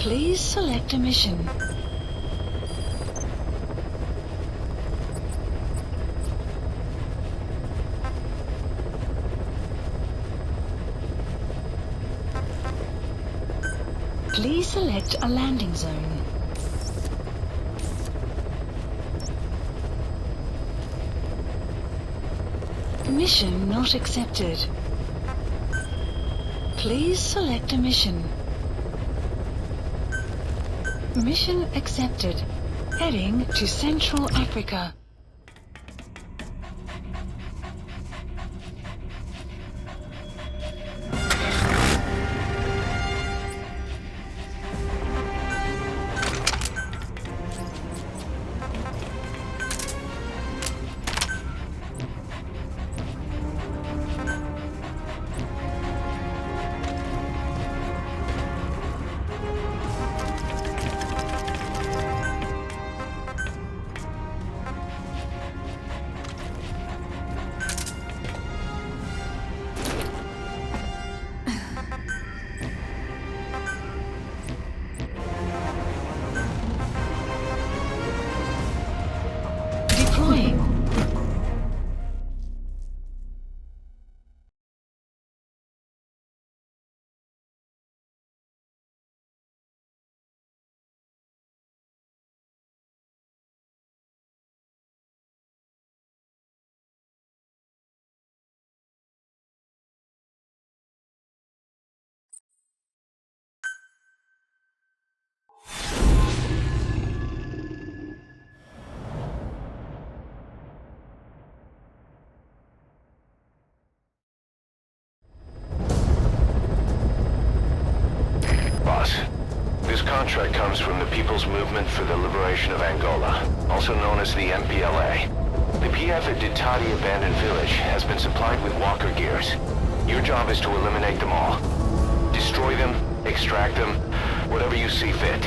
Please select a mission. Please select a landing zone. Mission not accepted. Please select a mission. Mission accepted. Heading to Central Africa. Deploying. This contract comes from the People's Movement for the Liberation of Angola, also known as the MPLA. The PF at Ditadi Abandoned Village has been supplied with walker gears. Your job is to eliminate them all. Destroy them, extract them, whatever you see fit.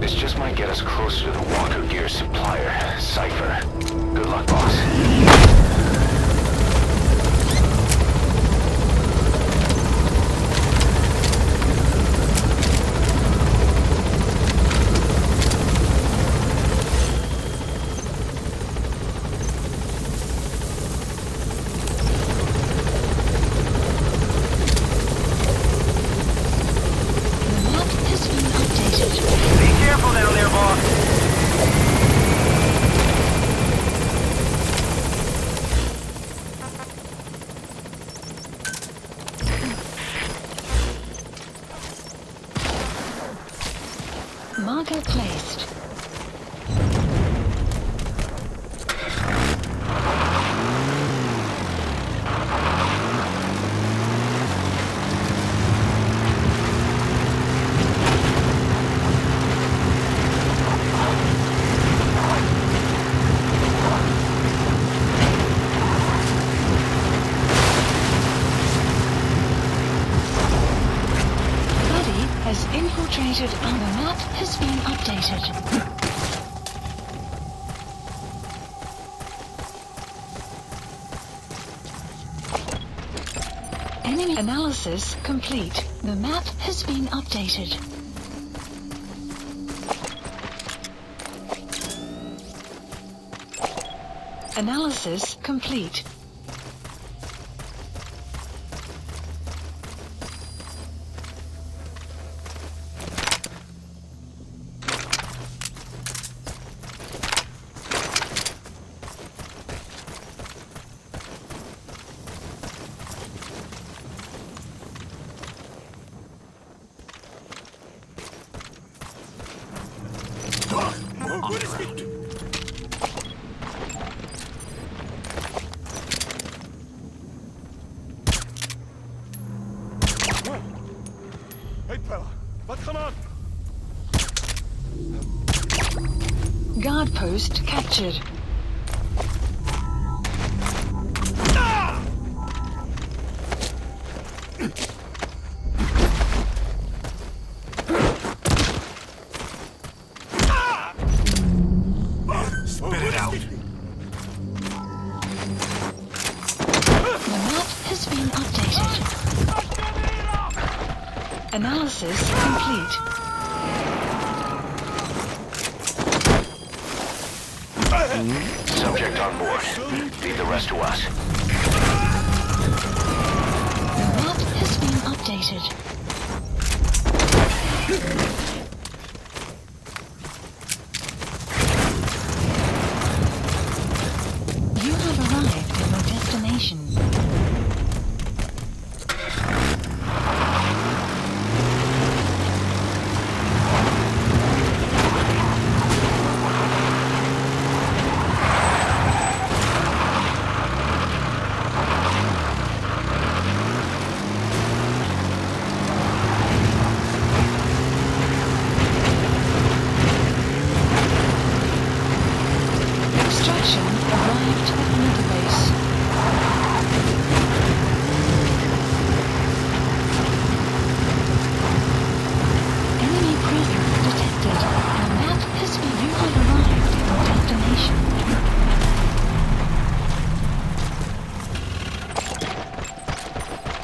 This just might get us closer to the walker gear supplier, Cypher. Good luck, boss. Marker placed. Has infiltrated and the map has been updated. Enemy analysis complete. The map has been updated. Analysis complete. Hey fella, wat gaan aan? Guard post captured. Spit it out. The map has been updated. Analysis complete. Subject on board. Leave the rest to us. The map has been updated. You have arrived at your destination. Extraction arrived at Middle Base. Enemy presence detected. The map has been. You have arrived at your destination.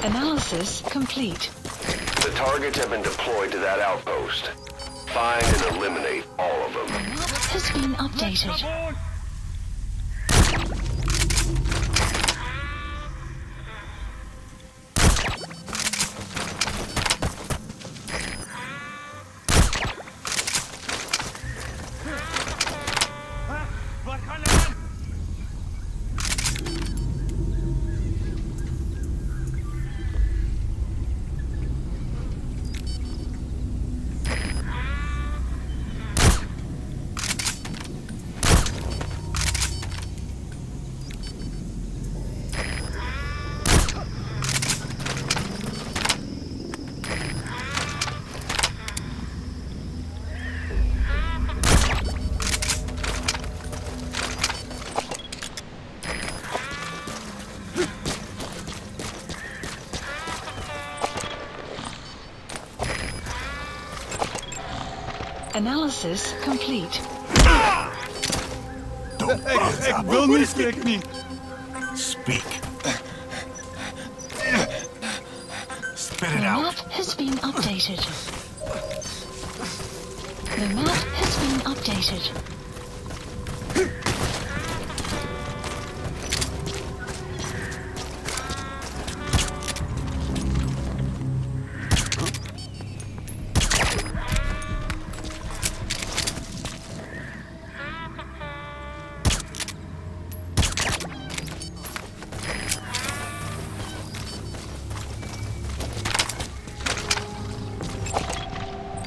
Analysis complete. The targets have been deployed to that outpost. Find and eliminate all of them. The map has been updated. Analysis complete. Ik wil niet, spreek niet. Speak. Spit The it out. map has been updated. The map has been updated.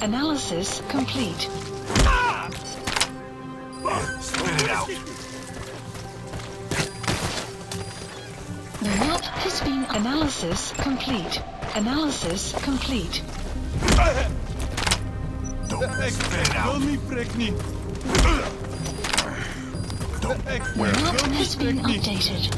Analysis complete. Spit it out. The map has been. Analysis complete. Analysis complete. Ik wil niet, spreek niet. Ik The wil map niet, has been spreek niet. updated.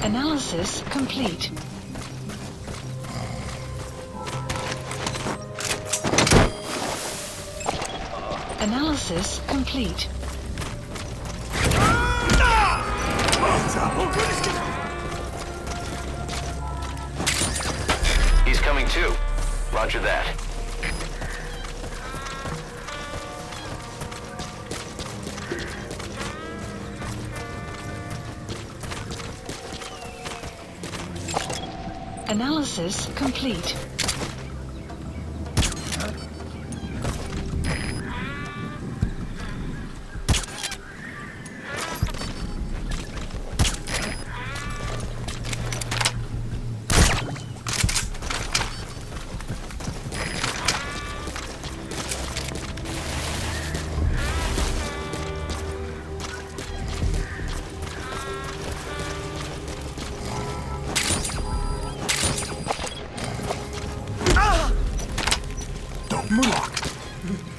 Analysis complete. Analysis complete. He's coming too. Roger that. Analysis complete.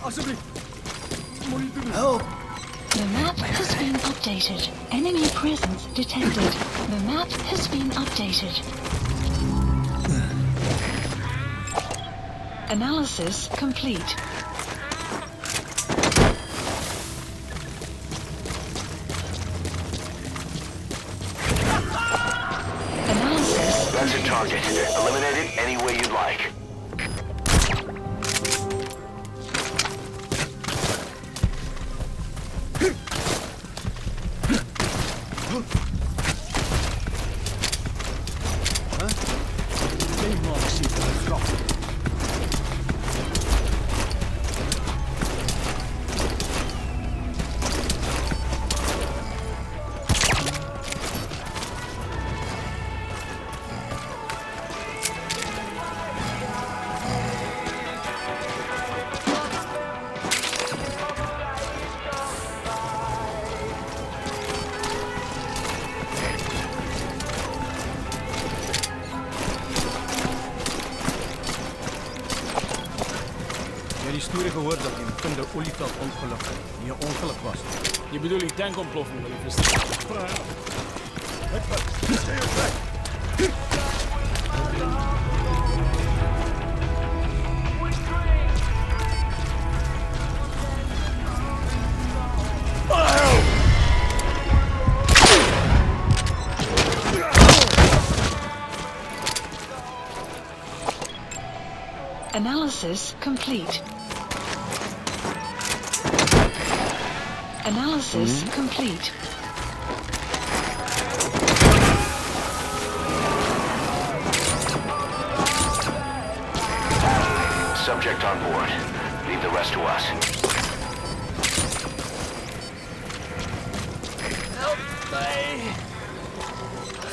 Alsjeblieft. Moet je doen. Help! The map has been updated. Enemy presence detected. The map has been updated. Analysis complete. Analysis. That's a target. Eliminate it any way you'd like. Die storie gehoord dat die Kunde olieveld ongeluk nie 'n ongeluk was. Je bedoelt die tankontploffing wil ik verstaan. Stay back. Analysis complete. Analysis complete. Subject on board. Leave the rest to us.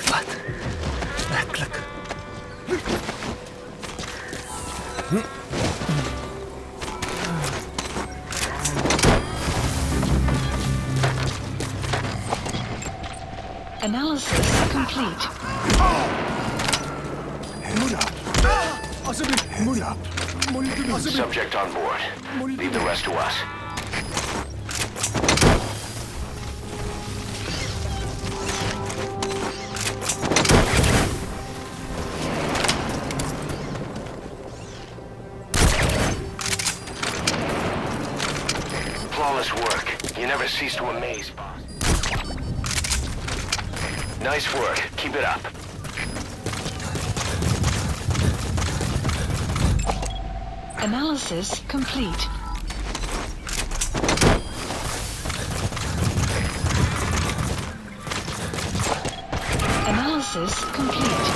Wat? Werkelijk. Analysis complete. Subject on board. Leave the rest to us. Flawless work. You never cease to amaze, boss. Nice work. Keep it up. Analysis complete. Analysis complete.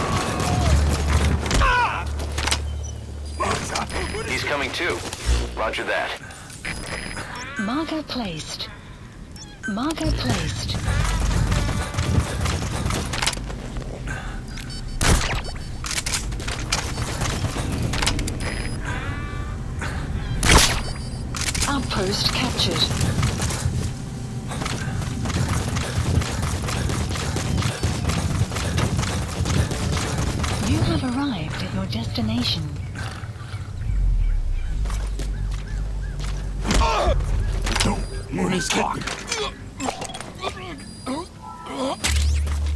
He's coming too. Roger that. Marker placed. Marker placed. Outpost captured. You have arrived at your destination. Don't talk.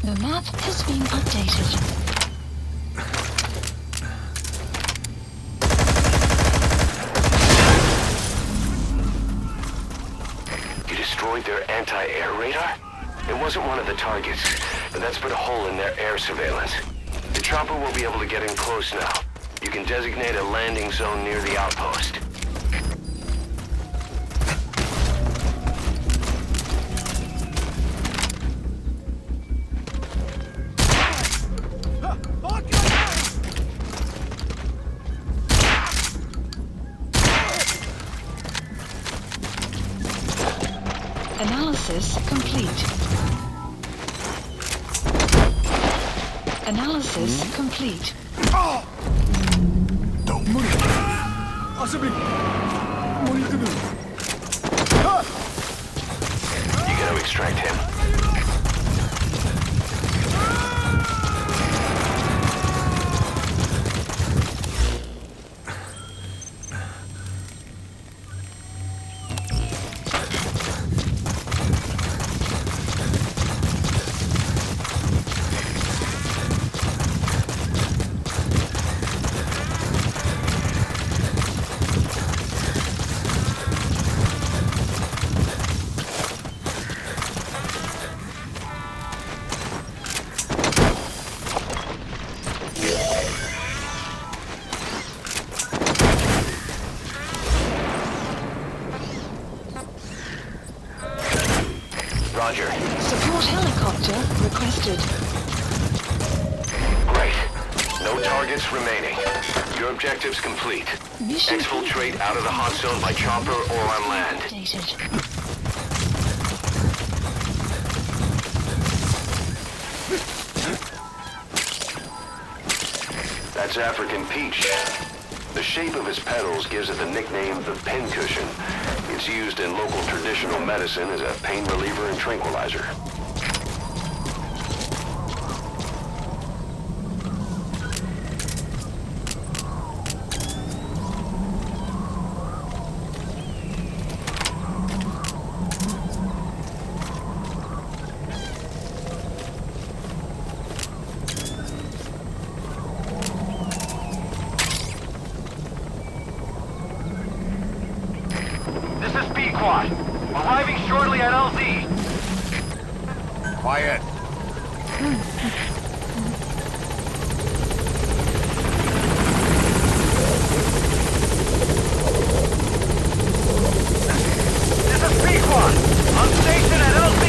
The map has been updated. You destroyed their anti-air radar? It wasn't one of the targets, but that's put a hole in their air surveillance. The chopper will be able to get in close now. You can designate a landing zone near the outpost. Analysis complete. Analysis complete. Don't move. You gotta extract him. Roger. Support helicopter requested. Great. No targets remaining. Your objective's complete. Mission Exfiltrate out of the hot zone by chopper or on land. updated. That's African peach. The shape of its petals gives it the nickname the pincushion. It's used in local traditional medicine as a pain reliever and tranquilizer. This is Pequod. Arriving shortly at LZ. Quiet. This is Pequod. On station at LZ.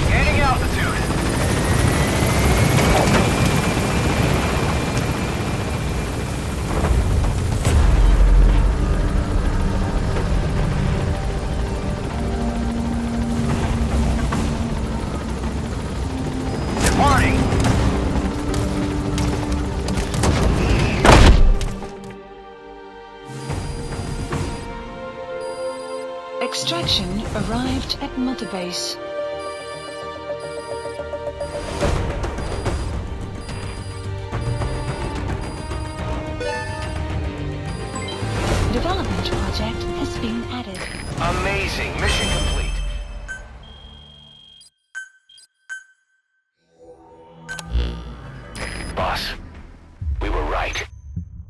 Gaining altitude. Departing. Extraction arrived at Mother Base. Development project has been added. Amazing. Mission complete. Boss, we were right.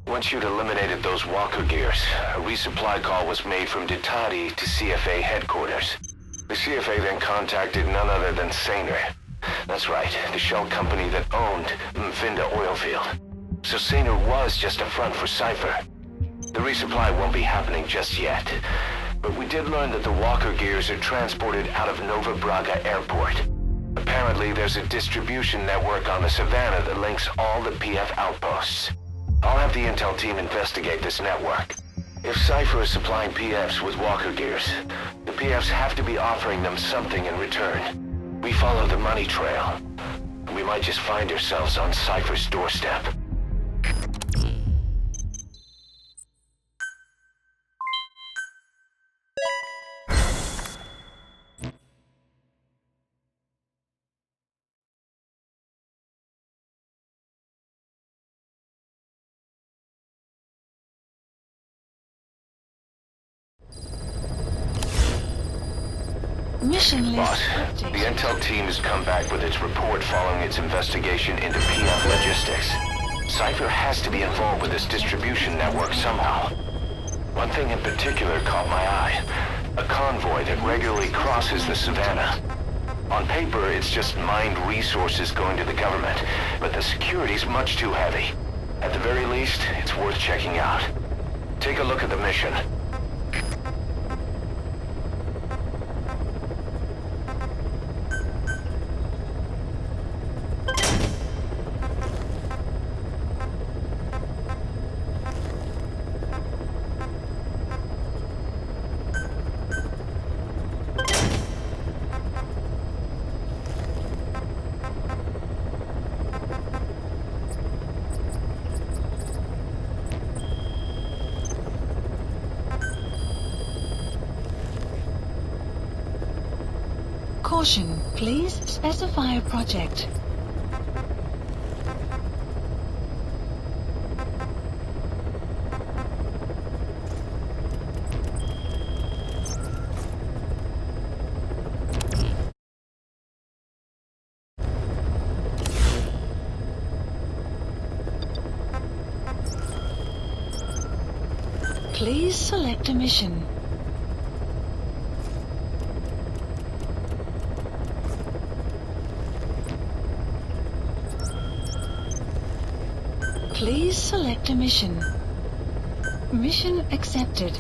Once you'd eliminated those walker gears, a resupply call was made from Ditati to CFA headquarters. The CFA then contacted none other than Saner. That's right, the shell company that owned Mfinda Oilfield. So Saner was just a front for Cypher. The resupply won't be happening just yet. But we did learn that the walker gears are transported out of Nova Braga Airport. Apparently, there's a distribution network on the Savannah that links all the PF outposts. I'll have the intel team investigate this network. If Cypher is supplying PFs with walker gears, the PFs have to be offering them something in return. We follow the money trail, and we might just find ourselves on Cypher's doorstep. Mission list Boss, updated. the intel team has come back with its report following its investigation into PF logistics. Cypher has to be involved with this distribution network somehow. One thing in particular caught my eye. A convoy that regularly crosses the Savannah. On paper, it's just mined resources going to the government, but the security's much too heavy. At the very least, it's worth checking out. Take a look at the mission. Caution, please specify a project. Please select a mission. Please select a mission. Mission accepted.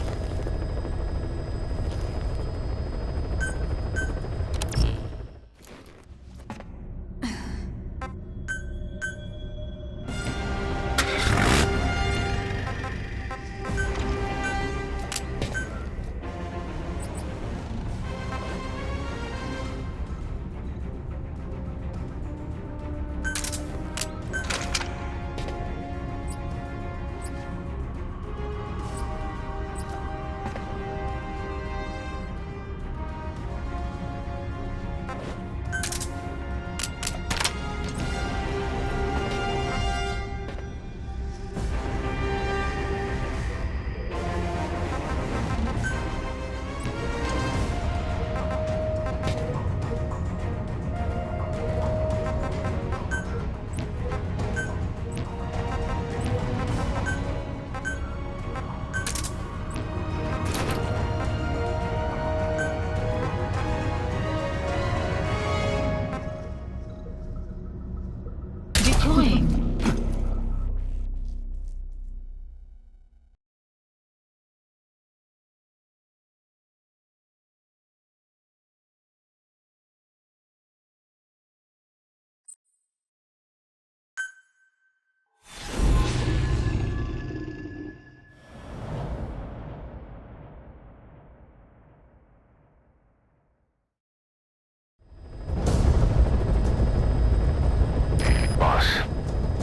Deploying. Boss,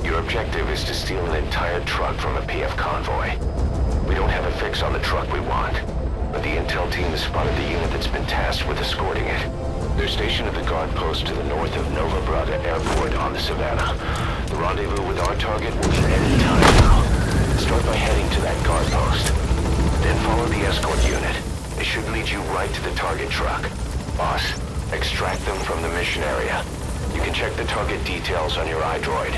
your objective is to steal an entire truck from a PF convoy. We don't have a fix on the truck we want, but the intel team has spotted the unit that's been tasked with escorting it. They're stationed at the guard post to the north of Nova Braga Airport on the Savannah. The rendezvous with our target will be at any time now. Start by heading to that guard post. Then follow the escort unit. It should lead you right to the target truck. Boss, extract them from the mission area. You can check the target details on your iDroid.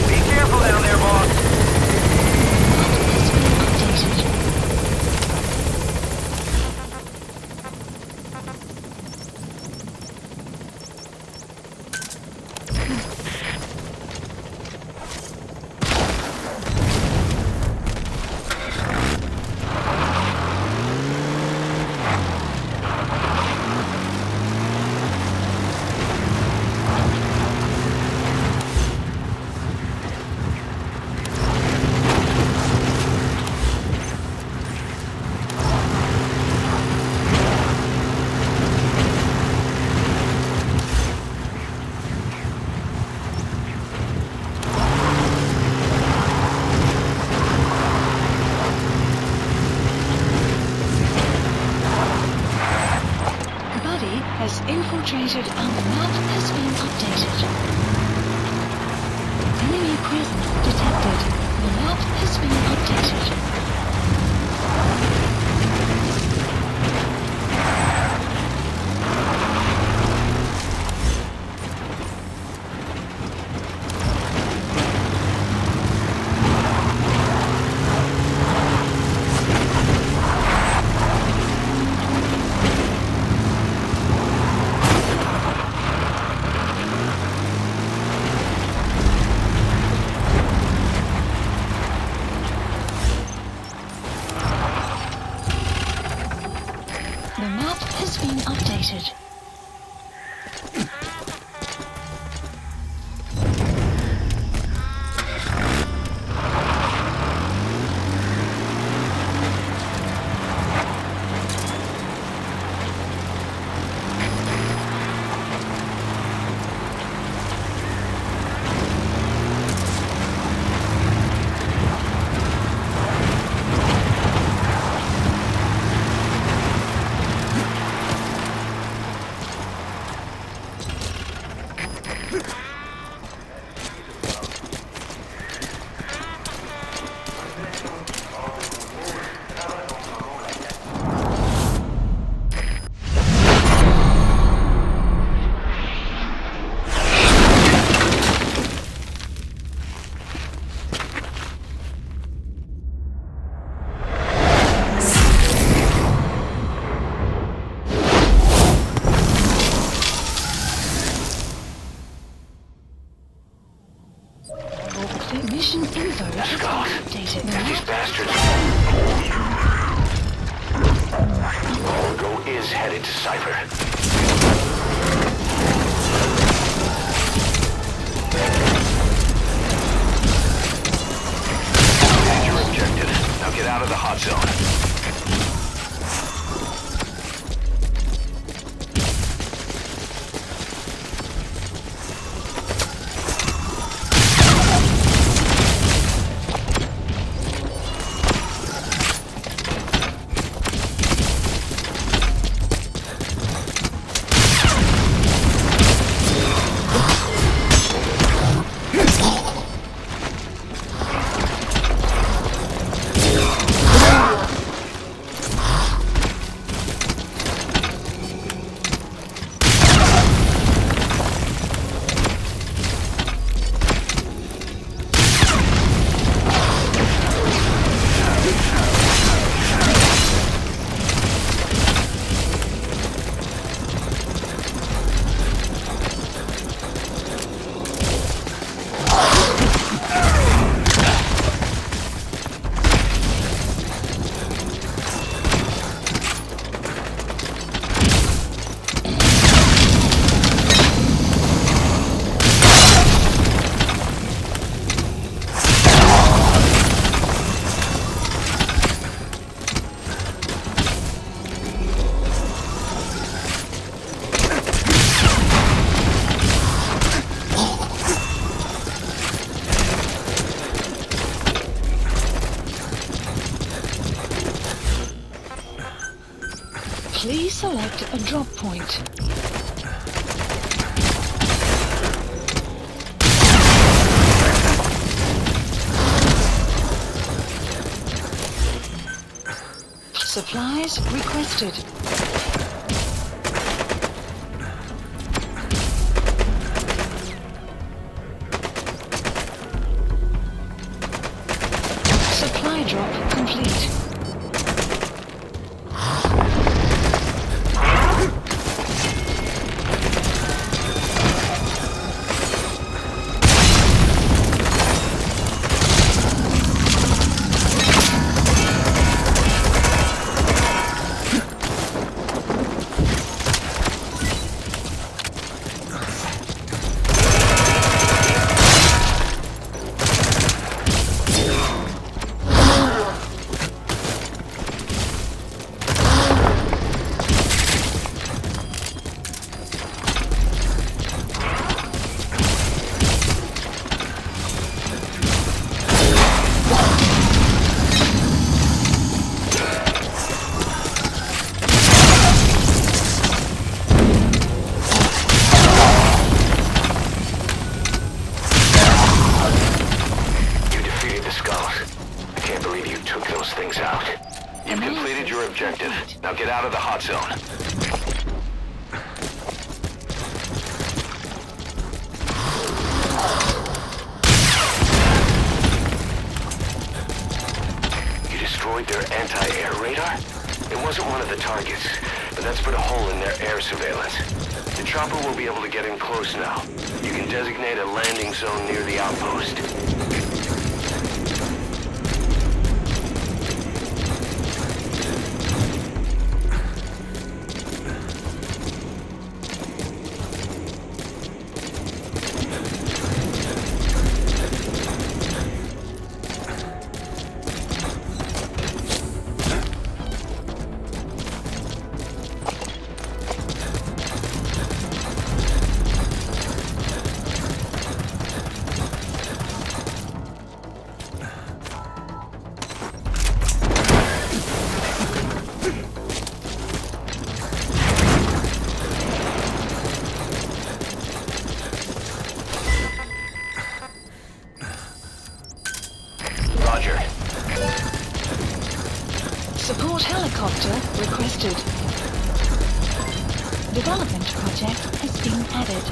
Be careful down there, boss. Has infiltrated and the map has been updated. Enemy presence detected. The map has been updated. The map has been updated. Mission info has been Scott. updated. And these bastards. Cargo is headed to Cypher. Your objective. Now get out of the hot zone. Please select a drop point. Supplies requested. Supply drop complete. You've completed your objective. Now get out of the hot zone. You destroyed their anti-air radar? It wasn't one of the targets, but that's put a hole in their air surveillance. The chopper will be able to get in close now. You can designate a landing zone near the outpost. Roger. Support helicopter requested. Development project has been added.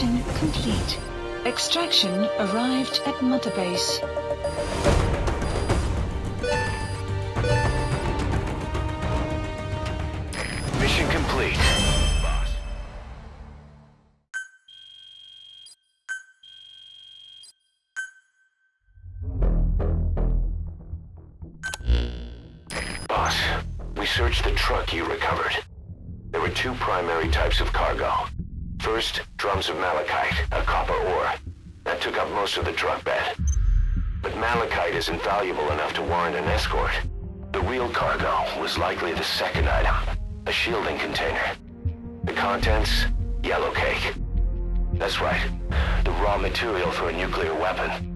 Mission complete. Extraction arrived at Mother Base. Mission complete. Boss. Boss, we searched the truck you recovered. There were two primary types of cargo. First, drums of malachite, a copper ore. That took up most of the truck bed. But malachite isn't valuable enough to warrant an escort. The real cargo was likely the second item, a shielding container. The contents, yellow cake. That's right, the raw material for a nuclear weapon.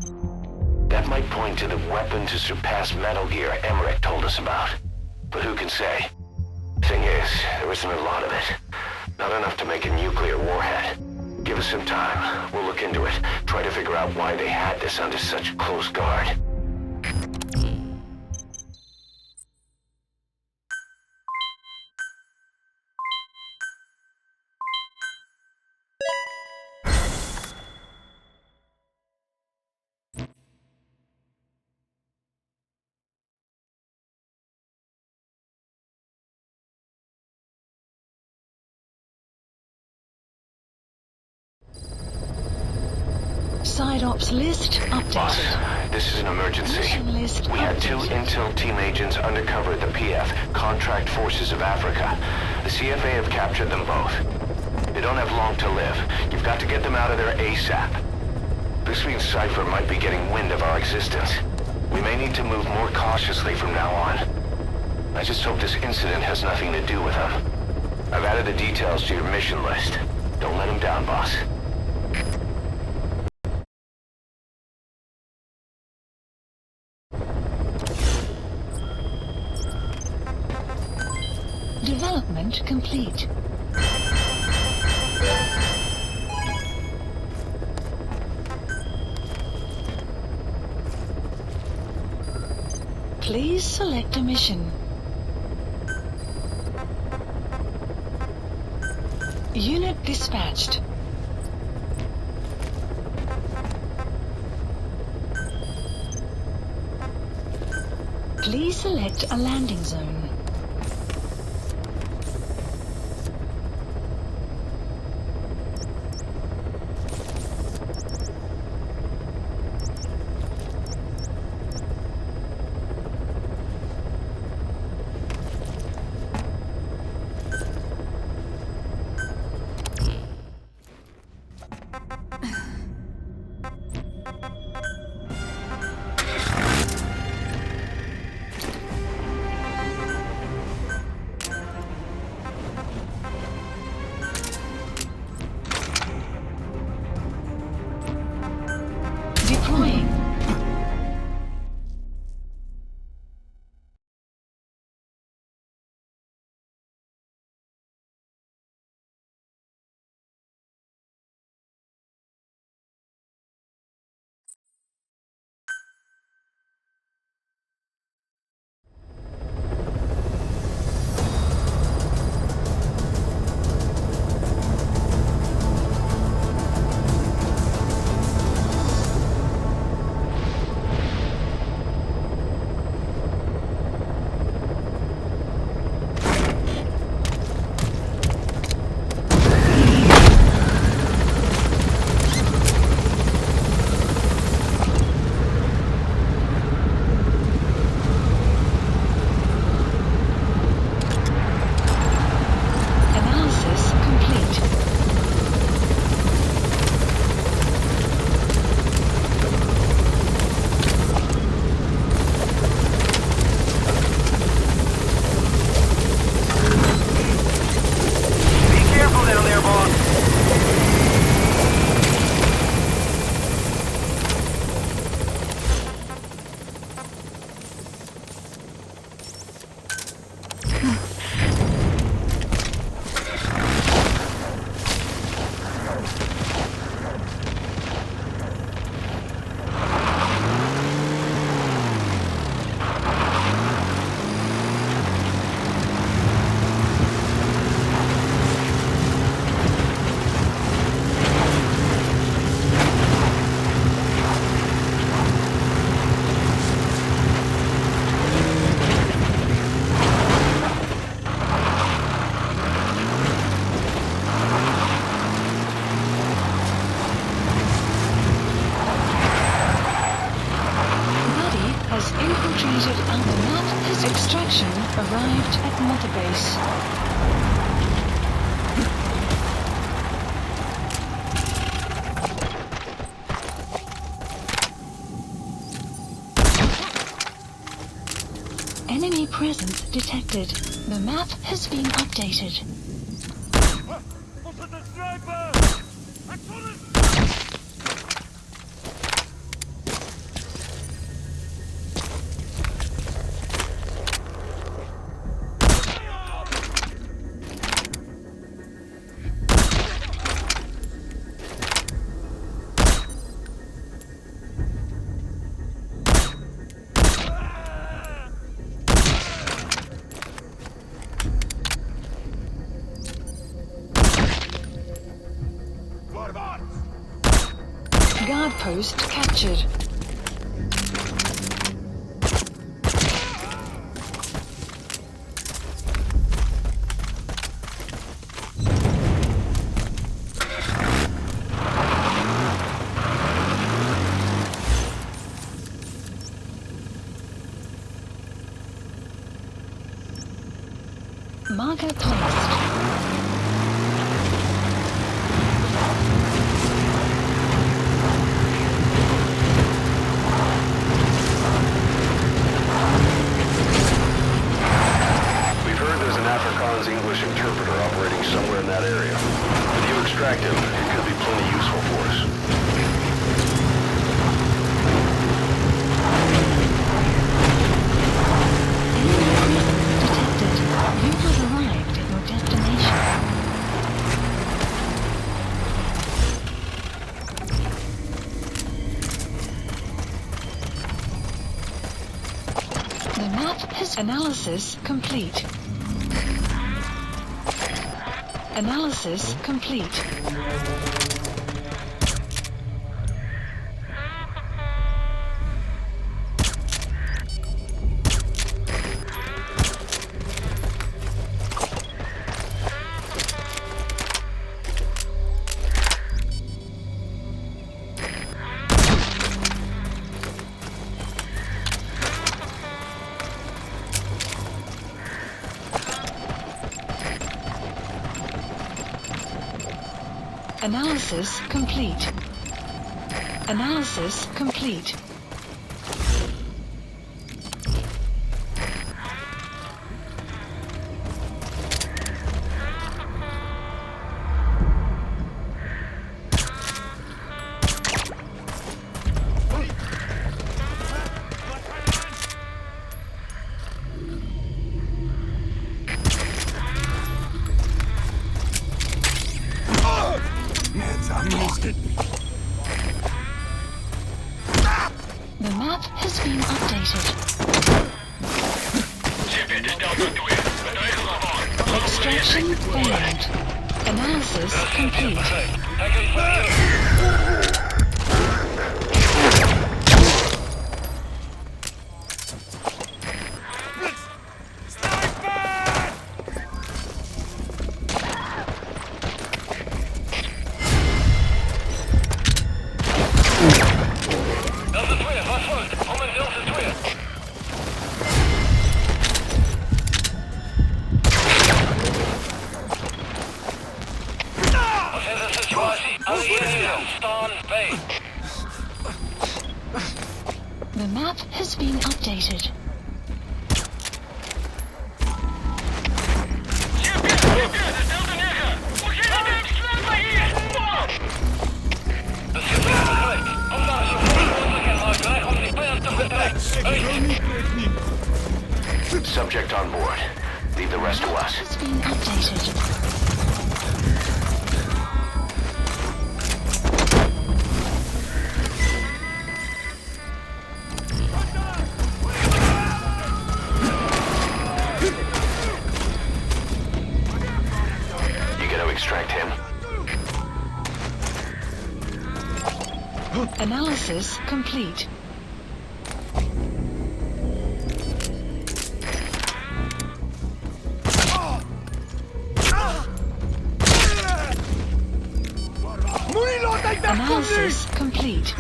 That might point to the weapon to surpass Metal Gear Emmerich told us about. But who can say? Thing is, there isn't a lot of it. Not enough to make a nuclear warhead. Give us some time. We'll look into it. Try to figure out why they had this under such close guard. Side ops list Boss, updated. this is an emergency. Mission list We had two updated. intel team agents undercover at the PF, Contract Forces of Africa. The CFA have captured them both. They don't have long to live. You've got to get them out of there ASAP. This means Cypher might be getting wind of our existence. We may need to move more cautiously from now on. I just hope this incident has nothing to do with them. I've added the details to your mission list. Don't let them down, boss. Development complete. Please select a mission. Unit dispatched. Please select a landing zone. has infiltrated and the map has extraction arrived at Mother Base. Enemy presence detected. The map has been updated. Guard post captured. Marker placed. Afrikaans English interpreter operating somewhere in that area. If you extract him, it could be plenty useful for us. Detected. You have arrived at your destination. The map has analysis complete. Analysis complete. Analysis complete. Analysis complete. The map has been updated. Extraction failed. Analysis complete. The map has been updated. Subject on board. Leave the rest to us. Has been updated. Extract him. Analysis complete. Analysis complete.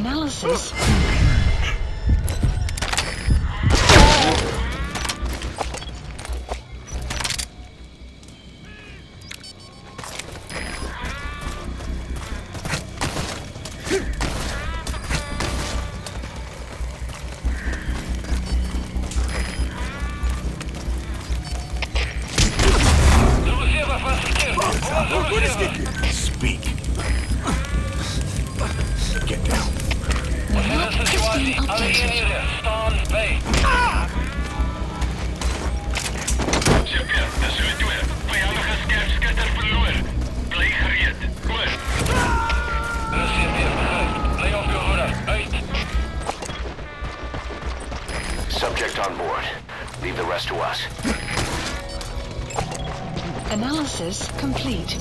Analysis. Speak. Get down. The map has been updated. Stand bay. Chipper, dis is toe. Vyandige skerpskutter verloor. Bly gereed. Goed. Russie weer begryp. Bly op jou hoede. Uit. Subject on board. Leave the rest to us. Analysis complete.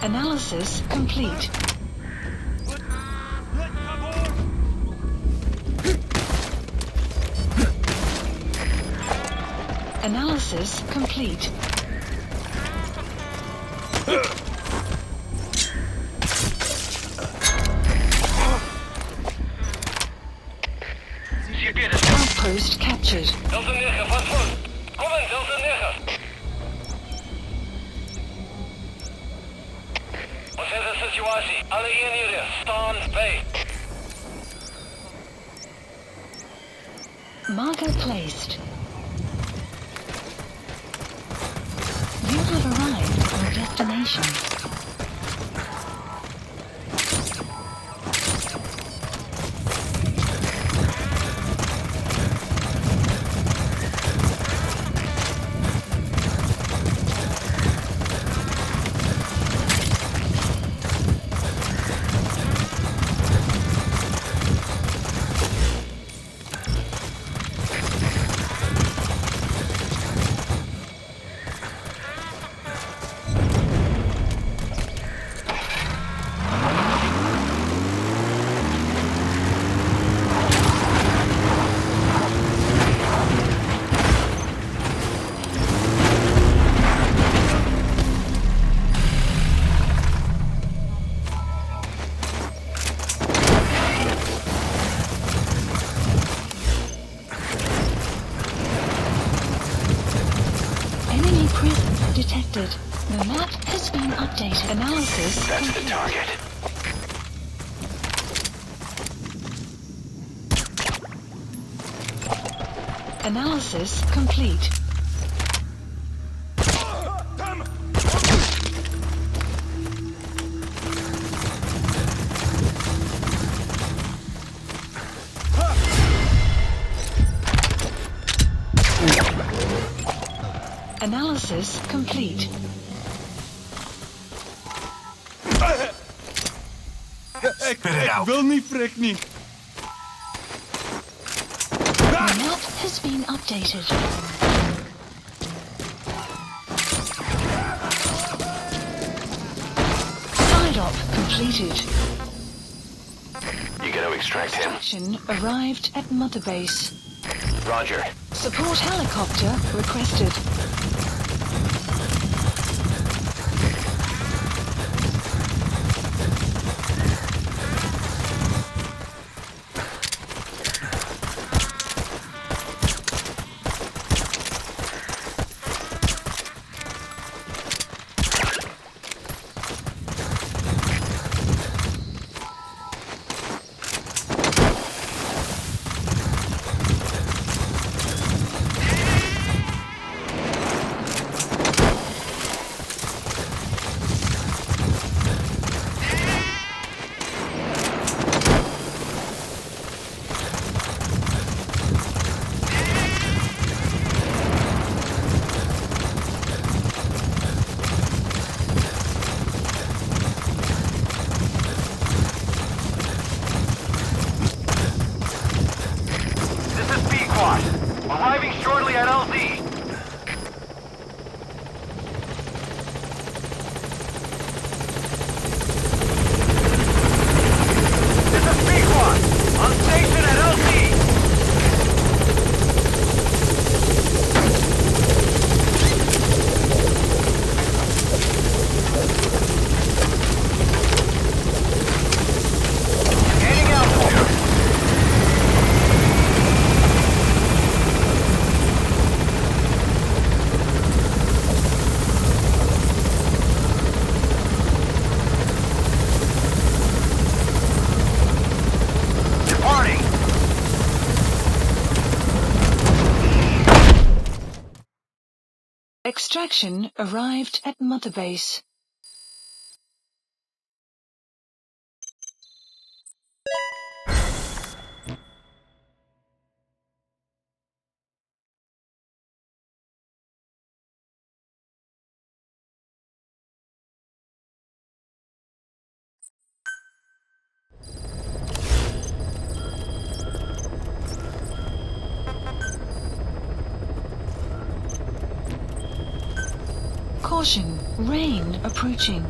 Analysis complete. Analysis complete. Outpost captured. Delta 9, wat voor? Kom in, Delta 9. Wat is de situatie? Alle eenheden, staan bij. Marker placed. You have arrived at your destination. Enemy presence detected. The map has been updated. Analysis That's the complete. target. Analysis complete. Analysis complete. Ik wil niet, Frik, niet. The map has been updated. Side op completed. You gotta extract him. Action arrived at Mother Base. Roger. Support helicopter requested. Extraction arrived at Mother Base. Caution, rain approaching.